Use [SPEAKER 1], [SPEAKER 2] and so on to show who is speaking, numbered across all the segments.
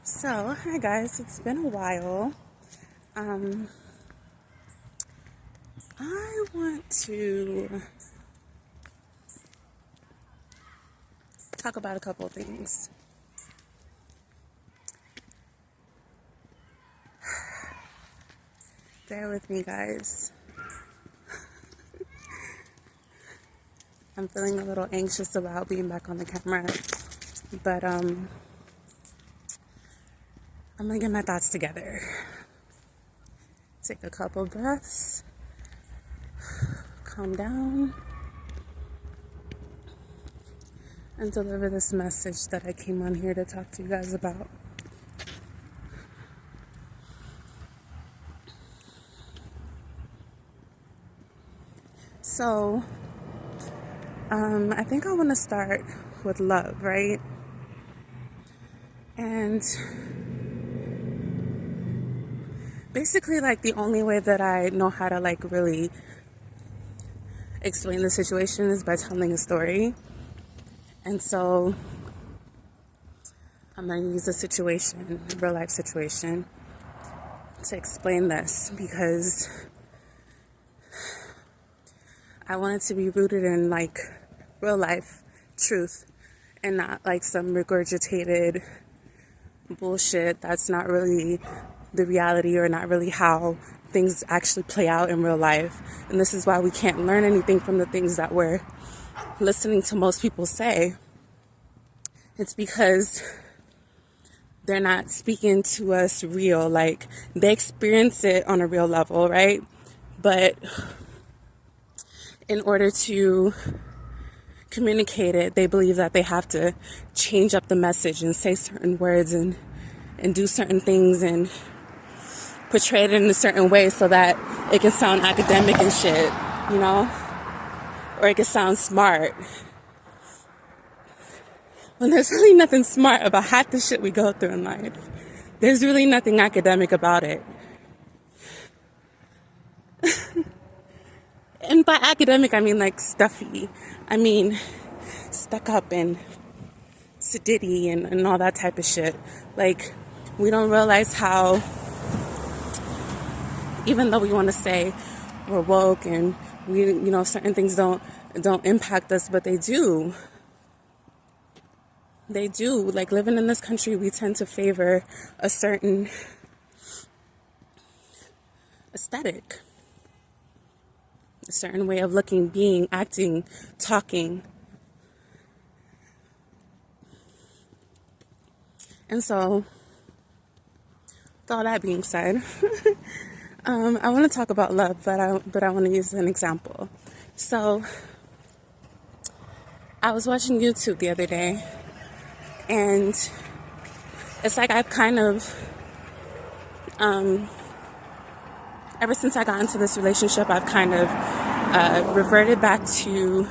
[SPEAKER 1] So, hi guys, it's been a while. I want to talk about a couple of things. Bear with me, guys. I'm feeling a little anxious about being back on the camera, but I'm gonna get my thoughts together. Take a couple breaths, calm down, and deliver this message that I came on here to talk to you guys about. So, I think I want to start with love, right? And basically, like, the only way that I know how to, like, really explain the situation is by telling a story. And so, I'm going to use a situation, a real life situation, to explain this because I want it to be rooted in, like, real life truth and not like some regurgitated bullshit that's not really the reality or not really how things actually play out in real life. And this is why we can't learn anything from the things that we're listening to most people say. It's because they're not speaking to us real. Like, they experience it on a real level, right? But in order to communicate it, they believe that they have to change up the message and say certain words and do certain things and portray it in a certain way so that it can sound academic and shit, you know? Or it can sound smart. When there's really nothing smart about half the shit we go through in life. There's really nothing academic about it. And by academic, I mean like stuffy. I mean stuck up and sedity and all that type of shit. Like, we don't realize how, even though we want to say we're woke and we, you know, certain things don't impact us, but they do. They do. Like, living in this country, we tend to favor a certain aesthetic, a certain way of looking, being, acting, talking. And so, with all that being said, I want to talk about love, but I want to use an example. So, I was watching YouTube the other day, and it's like I've kind of, ever since I got into this relationship, I've kind of reverted back to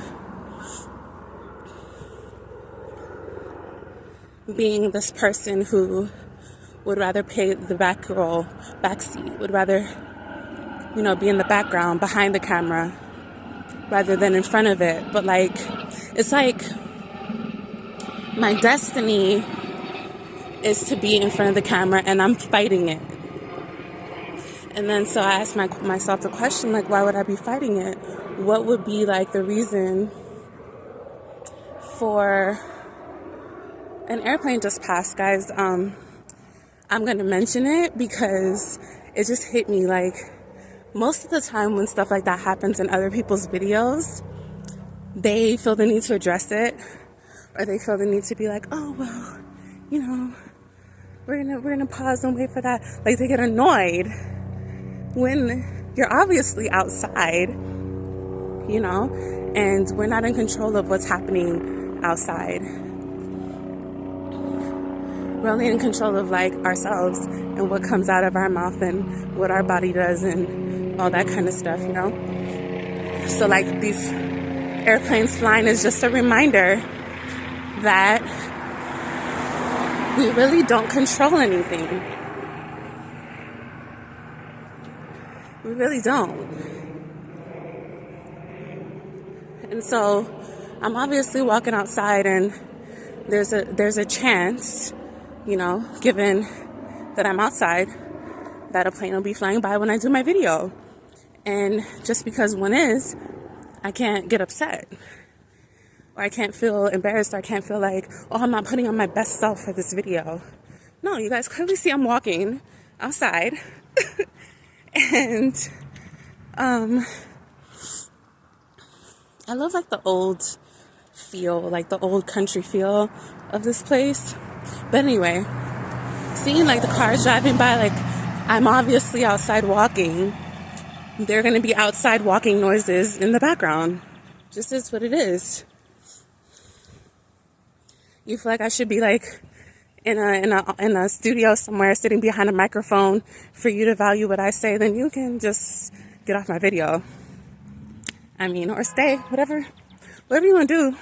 [SPEAKER 1] being this person who would rather play the backseat, would rather, you know, be in the background, behind the camera, rather than in front of it. But, like, it's like my destiny is to be in front of the camera, and I'm fighting it. And then so I asked myself the question, like, why would I be fighting it? What would be, like, the reason for... An airplane just passed, guys. I'm going to mention it because it just hit me. Like, most of the time when stuff like that happens in other people's videos, they feel the need to address it, or they feel the need to be like, oh, well, you know, we're gonna pause and wait for that. Like, they get annoyed when you're obviously outside, you know, and we're not in control of what's happening outside. We're only in control of, like, ourselves and what comes out of our mouth and what our body does and all that kind of stuff, you know? So, like, these airplanes flying is just a reminder that we really don't control anything. We really don't. And so, I'm obviously walking outside and there's a chance given that I'm outside, that a plane will be flying by when I do my video. And just because one is, I can't get upset. Or I can't feel embarrassed, or I can't feel like, oh, I'm not putting on my best self for this video. No, you guys clearly see I'm walking outside. And I love like the old feel, like the old country feel of this place. But anyway, seeing like the cars driving by, like I'm obviously outside walking. There are going to be outside walking noises in the background. Just is what it is. You feel like I should be like in a studio somewhere, sitting behind a microphone for you to value what I say, then you can just get off my video. I mean, or stay, whatever you want to do.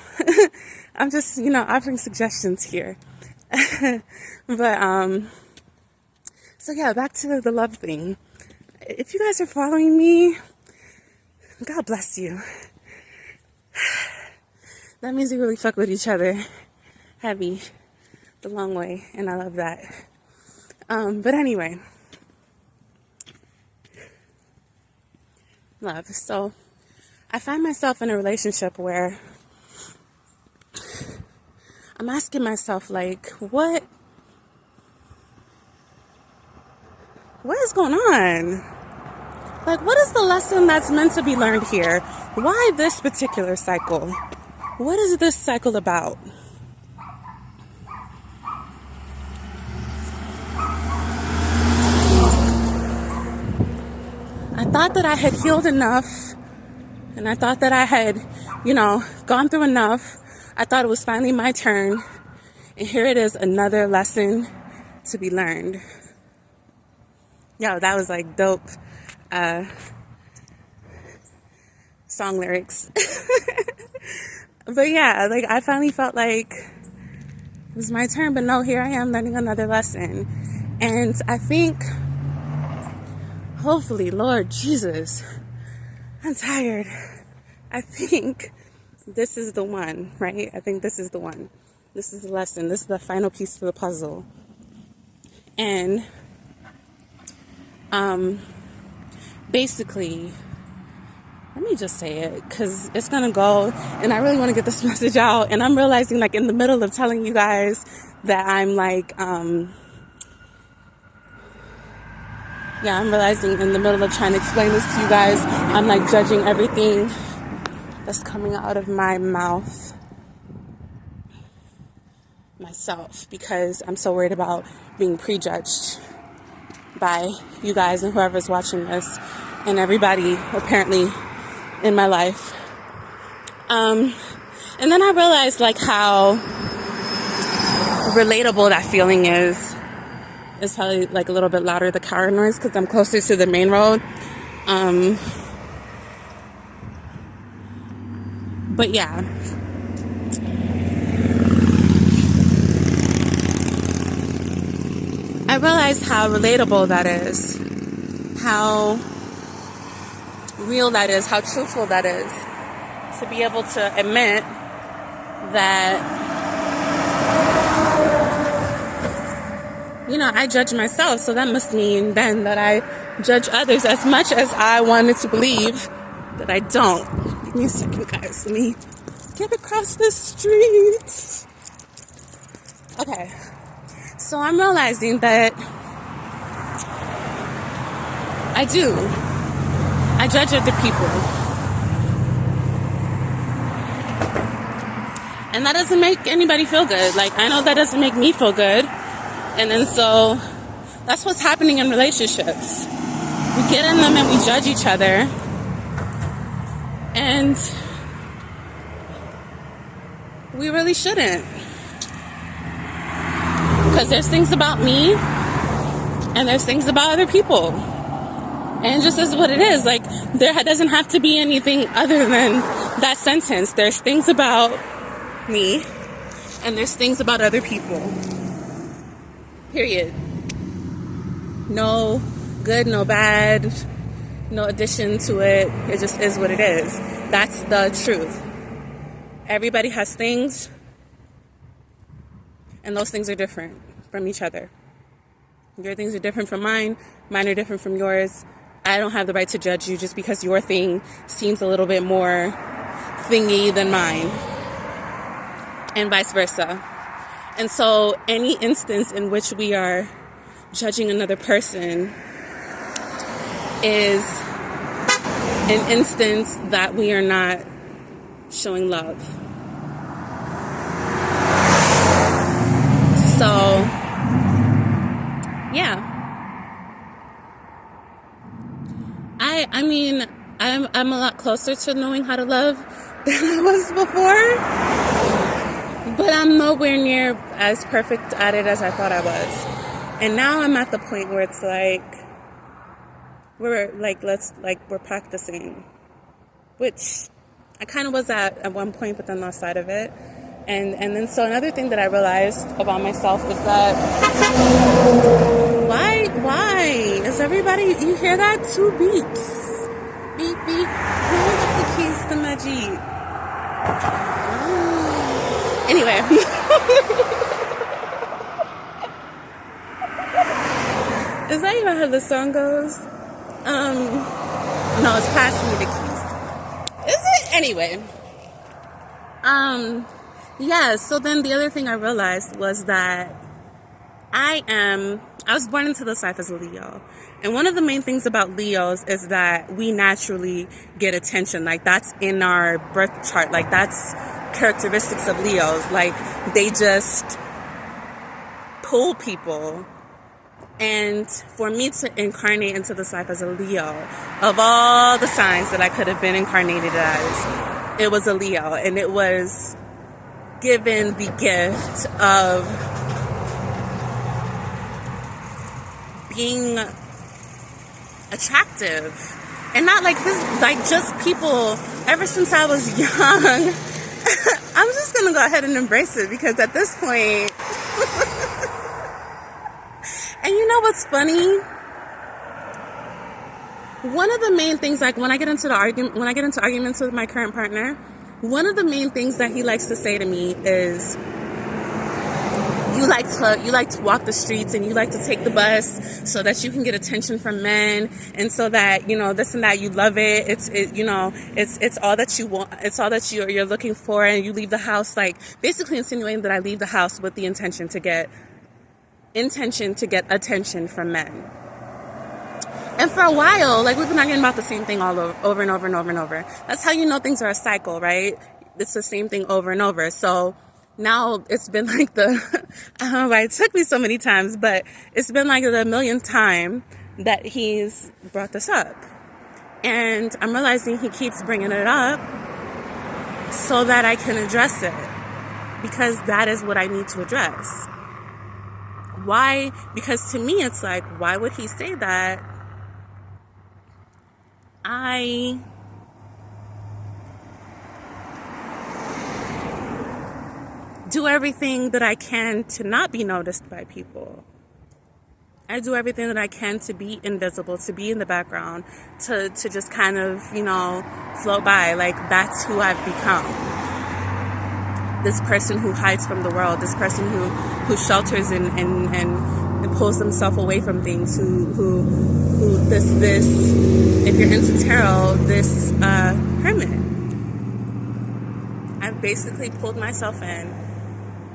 [SPEAKER 1] I'm just, offering suggestions here. But, so yeah, back to the love thing. If you guys are following me, God bless you. That means we really fuck with each other heavy the long way, and I love that. But anyway, love. So I find myself in a relationship where I'm asking myself, like, what is going on? Like, what is the lesson that's meant to be learned here? Why this particular cycle? What is this cycle about? I thought that I had healed enough, and I thought that I had, gone through enough. I thought it was finally my turn, and here it is, another lesson to be learned. Yo, that was like dope song lyrics. But yeah, like I finally felt like it was my turn, but no, here I am learning another lesson. And I think, hopefully, Lord Jesus, I'm tired. I think this is the one, right? I think this is the one. This is the lesson. This is the final piece to the puzzle. And basically, let me just say it, because it's going to go, and I really want to get this message out. And I'm realizing, like, in the middle of telling you guys that I'm like, I'm realizing in the middle of trying to explain this to you guys, I'm like judging everything that's coming out of my mouth myself, because I'm so worried about being prejudged by you guys and whoever's watching this and everybody apparently in my life. And then I realized like how relatable that feeling is. It's probably like a little bit louder, the car noise, because I'm closer to the main road. But yeah. I realized how relatable that is. How real that is. How truthful that is. To be able to admit that, I judge myself, so that must mean then that I judge others as much as I wanted to believe that I don't. Give me a second, guys. Let me get across the streets. Okay. So I'm realizing that I judge other people. And that doesn't make anybody feel good. Like, I know that doesn't make me feel good. And then so that's what's happening in relationships. We get in them and we judge each other. And we really shouldn't. Because there's things about me and there's things about other people. And just is what it is. Like, there doesn't have to be anything other than that sentence. There's things about me and there's things about other people. Period. No good, no bad, no addition to it. It just is what it is. That's the truth. Everybody has things, and those things are different. from each other. Your things are different from mine. Mine are different from yours. I don't have the right to judge you just because your thing seems a little bit more thingy than mine, and vice versa. And so any instance in which we are judging another person is an instance that we are not showing love. So, yeah. I mean, I'm a lot closer to knowing how to love than I was before, but I'm nowhere near as perfect at it as I thought I was. And now I'm at the point where it's like we're practicing, which I kind of was at one point, but then lost sight of it. And then so another thing that I realized about myself was that why is everybody, you hear that? 2 beeps. Beep, beep. Who left the keys to my Jeep? Anyway. Is that even how the song goes? No, it's Pass Me the Keys. Is it? Anyway. Yeah, so then the other thing I realized was that I was born into this life as a Leo. And one of the main things about Leos is that we naturally get attention. Like, that's in our birth chart. Like, that's characteristics of Leos. Like, they just pull people. And for me to incarnate into this life as a Leo, of all the signs that I could have been incarnated as, it was a Leo. And it was given the gift of being attractive, and not like this, like just people. Ever since I was young, I'm just gonna go ahead and embrace it, because at this point, and you know what's funny? One of the main things, like when I get into arguments with my current partner, one of the main things that he likes to say to me is, you like to walk the streets and you like to take the bus so that you can get attention from men, and so that, you know, this and that, you love it. It's all that you want. It's all that you're looking for, and you leave the house, like basically insinuating that I leave the house with the intention to get attention from men. And for a while, like, we've been arguing about the same thing all over and over and over and over. That's how you know things are a cycle, right? It's the same thing over and over. So now it's been like I don't know why it took me so many times, but it's been like the millionth time that he's brought this up. And I'm realizing he keeps bringing it up so that I can address it, because that is what I need to address. Why? Because to me, it's like, why would he say that? I do everything that I can to not be noticed by people. I do everything that I can to be invisible, to be in the background, to just kind of, you know, float by. Like, that's who I've become. This person who hides from the world, this person who shelters and pulls themselves away from things, who this, if you're into tarot, this hermit. I've basically pulled myself in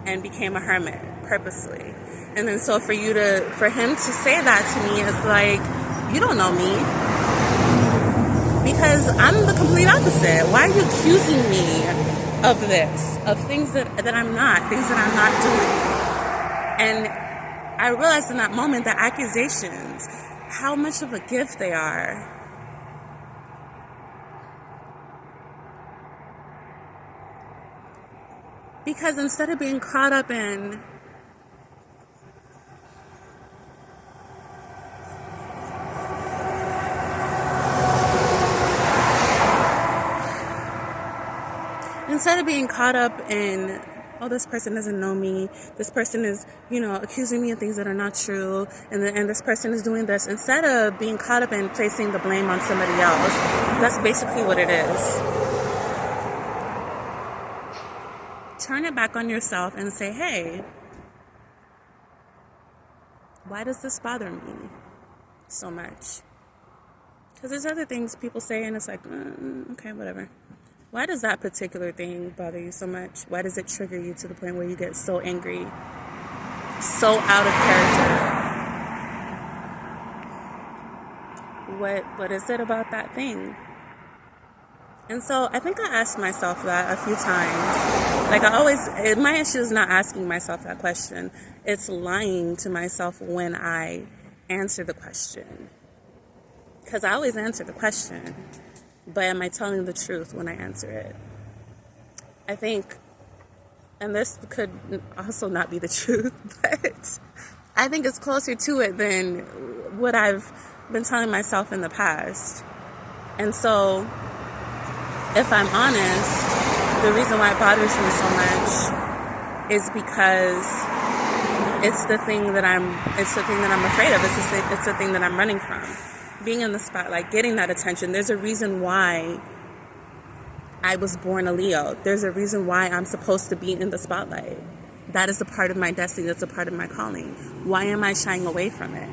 [SPEAKER 1] and became a hermit purposely. And then so for him to say that to me is like, you don't know me, because I'm the complete opposite. Why are you accusing me of this, of things that I'm not, things that I'm not doing? And I realized in that moment that accusations, how much of a gift they are. Because instead of being caught up in oh, this person doesn't know me, this person is, you know, accusing me of things that are not true, and this person is doing this, instead of being caught up in placing the blame on somebody else, that's basically what it is. Turn it back on yourself and say, hey, why does this bother me so much? Because there's other things people say and it's like, okay, whatever. Why does that particular thing bother you so much? Why does it trigger you to the point where you get so angry, so out of character? What is it about that thing? And so I think I asked myself that a few times. Like my issue is not asking myself that question. It's lying to myself when I answer the question. Because I always answer the question, but am I telling the truth when I answer it? I think, and this could also not be the truth, but I think it's closer to it than what I've been telling myself in the past. And so, if I'm honest, the reason why it bothers me so much is because it's the thing that I'm afraid of. It's the thing that I'm running from. Being in the spotlight, getting that attention. There's a reason why I was born a Leo. There's a reason why I'm supposed to be in the spotlight. That is a part of my destiny. That's a part of my calling. Why am I shying away from it?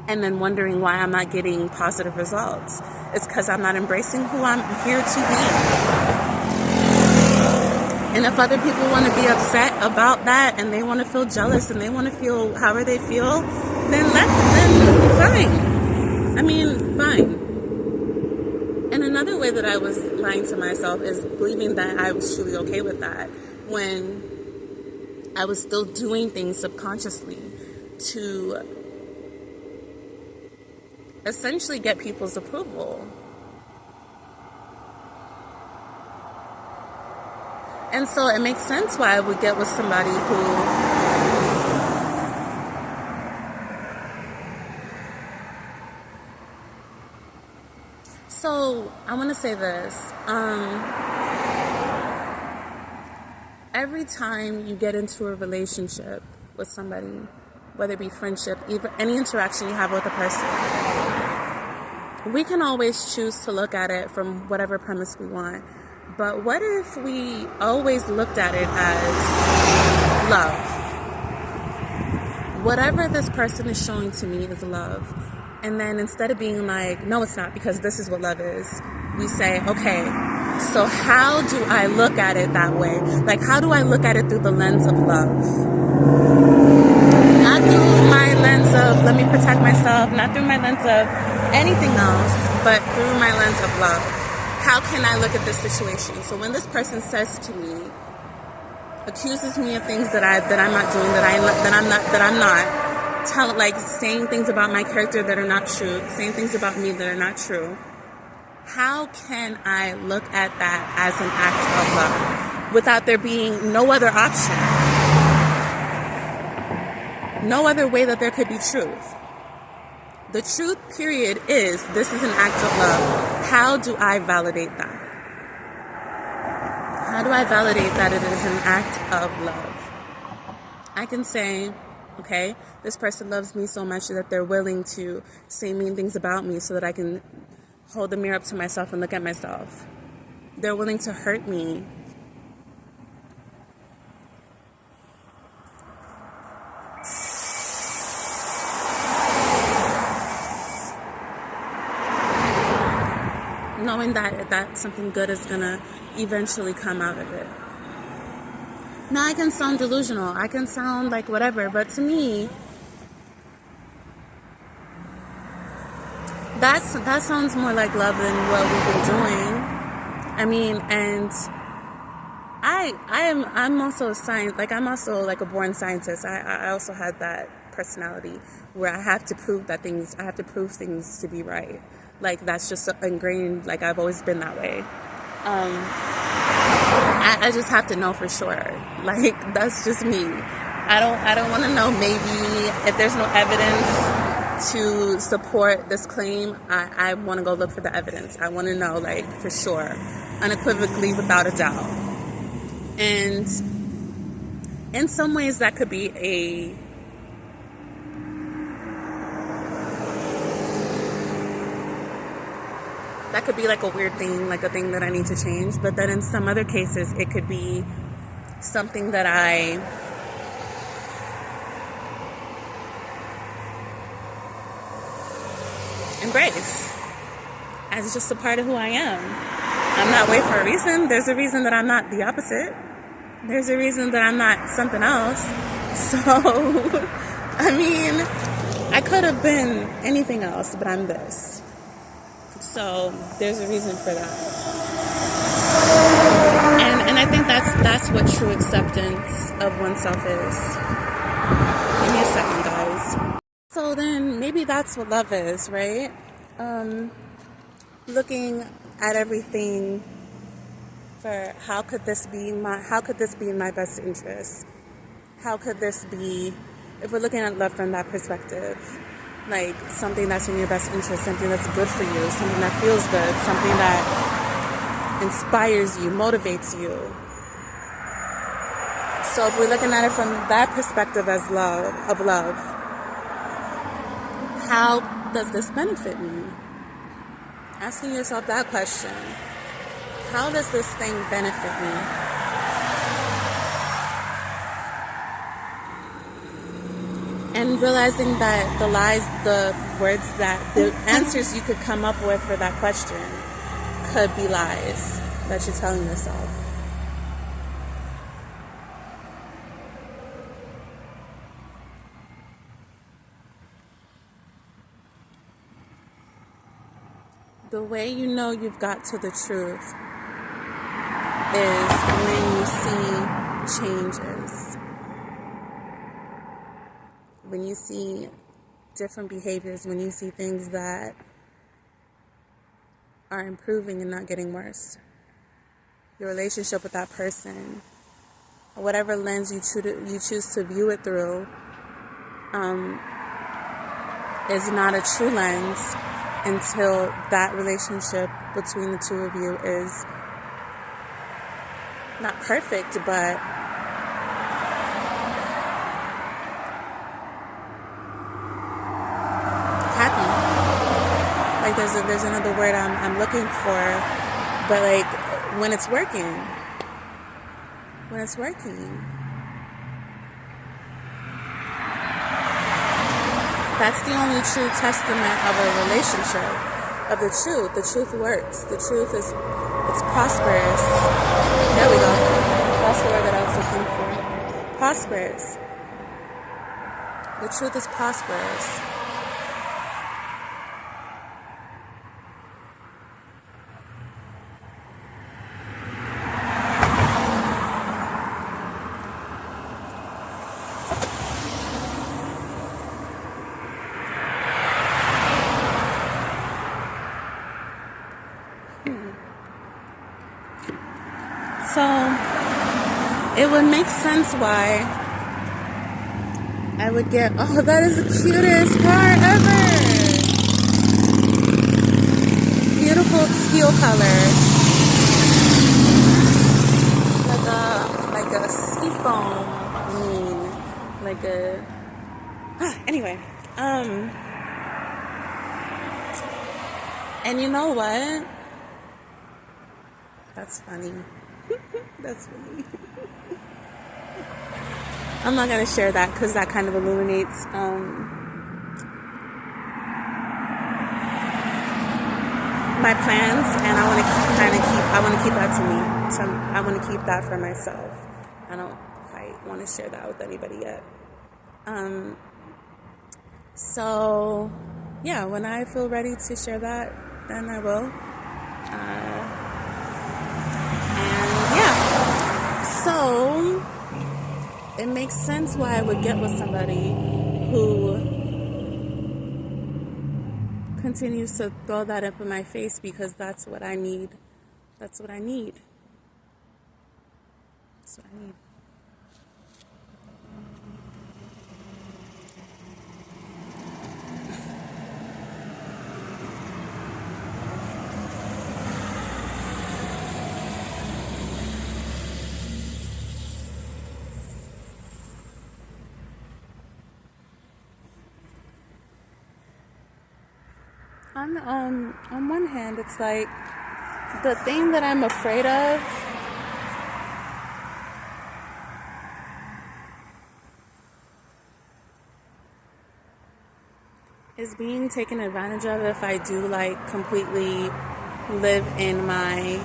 [SPEAKER 1] And then wondering why I'm not getting positive results. It's because I'm not embracing who I'm here to be. And if other people want to be upset about that and they want to feel jealous and they want to feel however they feel, then fine. I mean, fine. And another way that I was lying to myself is believing that I was truly okay with that when I was still doing things subconsciously to essentially get people's approval. And so it makes sense why I would get with somebody who So I want to say this. Every time you get into a relationship with somebody, whether it be friendship, even any interaction you have with a person, we can always choose to look at it from whatever premise we want. But what if we always looked at it as love? Whatever this person is showing to me is love. And then instead of being like, no, it's not because this is what love is, we say, okay, so how do I look at it that way? Like, how do I look at it through the lens of love? Not through my lens of, let me protect myself, not through my lens of anything else, but through my lens of love. How can I look at this situation? So when this person says to me, accuses me of things that I'm not doing, that I'm not, saying things about my character that are not true, saying things about me that are not true, how can I look at that as an act of love without there being no other option? No other way that there could be truth. The truth, period, is this is an act of love. How do I validate that? How do I validate that it is an act of love? I can say, okay, this person loves me so much that they're willing to say mean things about me so that I can hold the mirror up to myself and look at myself. They're willing to hurt me. Knowing that something good is going to eventually come out of it. Now, I can sound delusional. I can sound like whatever. But to me, that sounds more like love than what we've been doing. I mean, and I'm also a I'm also like a born scientist. I also had that personality where I have to prove things to be right. Like, that's just ingrained. Like, I've always been that way. I just have to know for sure. Like, that's just me. I don't want to know maybe if there's no evidence to support this claim. I want to go look for the evidence. I want to know, like, for sure, unequivocally, without a doubt. And in some ways that could be like a weird thing, like a thing that I need to change. But then in some other cases, it could be something that I embrace as just a part of who I am. I'm not way for a reason. There's a reason that I'm not the opposite. There's a reason that I'm not something else. So, I mean, I could have been anything else, but I'm this. So, there's a reason for that. And I think that's what true acceptance of oneself is. Give me a second, guys. So then maybe that's what love is, right? Looking at everything for how could this be in my best interest? How could this be, if we're looking at love from that perspective, like something that's in your best interest, something that's good for you, something that feels good, something that inspires you, motivates you. So if we're looking at it from that perspective as love, how does this benefit me? Asking yourself that question. How does this thing benefit me? And realizing that the answers you could come up with for that question could be lies that you're telling yourself. The way you know you've got to the truth is when you see changes. When you see different behaviors, when you see things that are improving and not getting worse. Your relationship with that person, whatever lens you choose to view it through, is not a true lens until that relationship between the two of you is not perfect, but happy. Like there's another word I'm looking for, but like when it's working. That's the only true testament of a relationship, of the truth. The truth works. The truth it's prosperous. There we go. That's the word that I was looking for. Prosperous. The truth is prosperous. So, it would make sense why I would get, oh, that is the cutest car ever! Beautiful teal color. Like a seafoam green. Like a, anyway. And you know what? That's funny. That's funny. I'm not going to share that because that kind of illuminates my plans, and I want to keep that to me. So I want to keep that for myself. I don't quite want to share that with anybody yet. So yeah, when I feel ready to share that, then I will. So, it makes sense why I would get with somebody who continues to throw that up in my face, because that's what I need. That's what I need. On one hand, it's like the thing that I'm afraid of is being taken advantage of if I do like completely live in my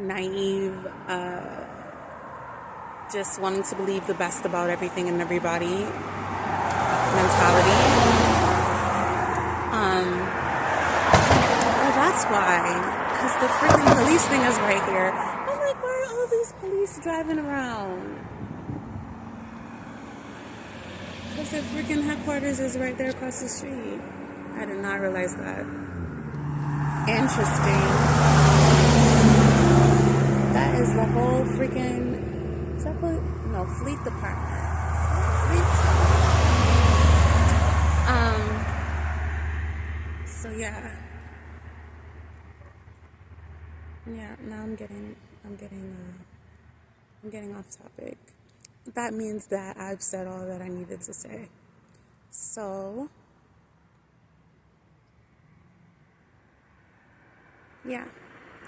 [SPEAKER 1] naive, just wanting to believe the best about everything and everybody mentality. Well, that's why, because the freaking police thing is right here. I'm like, why are all these police driving around? Because the freaking headquarters is right there across the street. I did not realize that. Interesting. That is the whole freaking... Is that what? No, fleet department. So yeah. Yeah, now I'm getting off topic. That means that I've said all that I needed to say. So, yeah,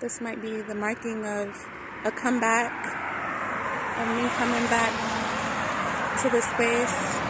[SPEAKER 1] this might be the marking of a comeback, of me coming back to the space.